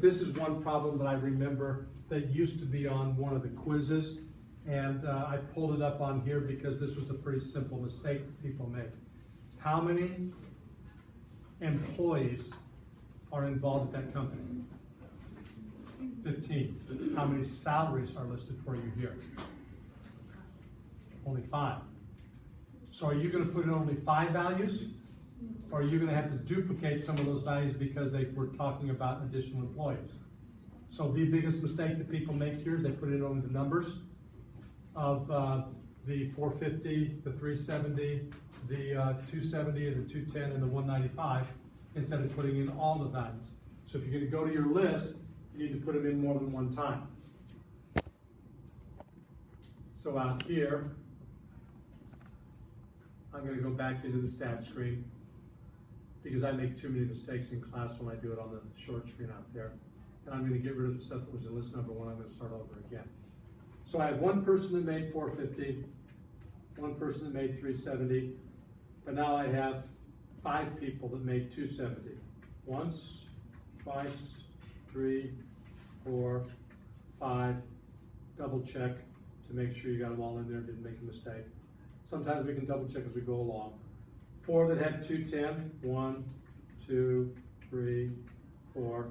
this is one problem that I remember that used to be on one of the quizzes, and I pulled it up on here because this was a pretty simple mistake that people make. How many employees are involved at that company? 15. How many salaries are listed for you here? Only 5. So are you going to put in only 5 values? Or are you going to have to duplicate some of those values because they were talking about additional employees? So the biggest mistake that people make here is they put in only the numbers of the 450, the 370, the 270, and the 210, and the 195, instead of putting in all the values. So if you're going to go to your list, you need to put them in more than one time. So out here, I'm going to go back into the stat screen because I make too many mistakes in class when I do it on the short screen out there. And I'm going to get rid of the stuff that was in list number 1. I'm going to start over again. So I have one person that made 450, one person that made 370, but now I have 5 people that made 270. Once, twice, 3, 4, 5. Double check to make sure you got them all in there, didn't make a mistake. Sometimes we can double check as we go along. 4 that had 210, 1, 2, 3, 4.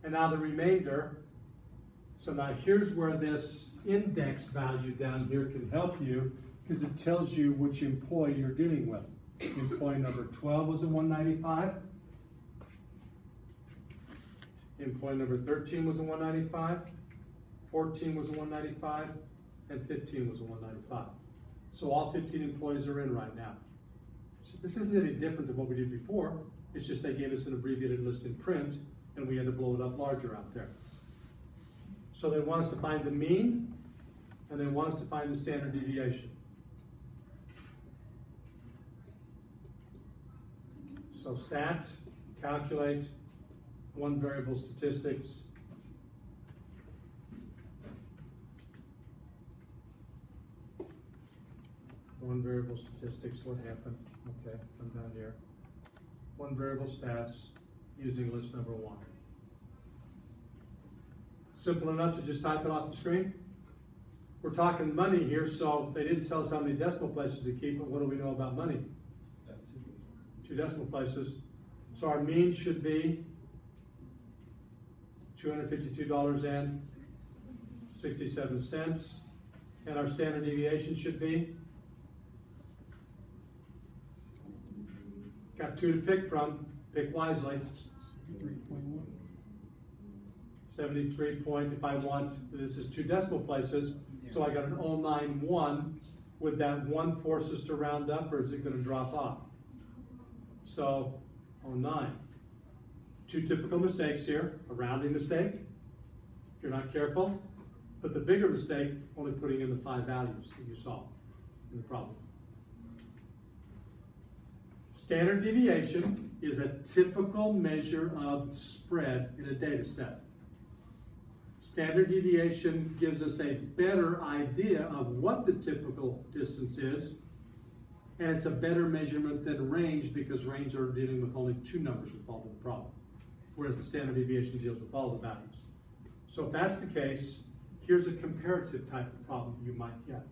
And now the remainder. So now here's where this index value down here can help you, because it tells you which employee you're dealing with. Employee number 12 was a 195. Employee number 13 was a 195. 14 was a 195. And 15 was a 195. So all 15 employees are in right now. So this isn't any different than what we did before. It's just they gave us an abbreviated list in print, and we had to blow it up larger out there. So they want us to find the mean, and they want us to find the standard deviation. So stat, calculate, one variable statistics. One variable statistics, what happened? Okay, come down here. One variable stats using list number 1. Simple enough to just type it off the screen. We're talking money here, so they didn't tell us how many decimal places to keep, but what do we know about money? 2 decimal places. So our mean should be $252.67, and our standard deviation should be, got 2 to pick from, pick wisely. 73 point, if I want, this is 2 decimal places, so I got an 091. Would that 1 force us to round up, or is it going to drop off? So 09. 2 typical mistakes here, a rounding mistake, if you're not careful, but the bigger mistake, only putting in the 5 values that you saw in the problem. Standard deviation is a typical measure of spread in a data set. Standard deviation gives us a better idea of what the typical distance is, and it's a better measurement than range, because range are dealing with only 2 numbers involved in the problem, whereas the standard deviation deals with all the values. So if that's the case, here's a comparative type of problem you might get.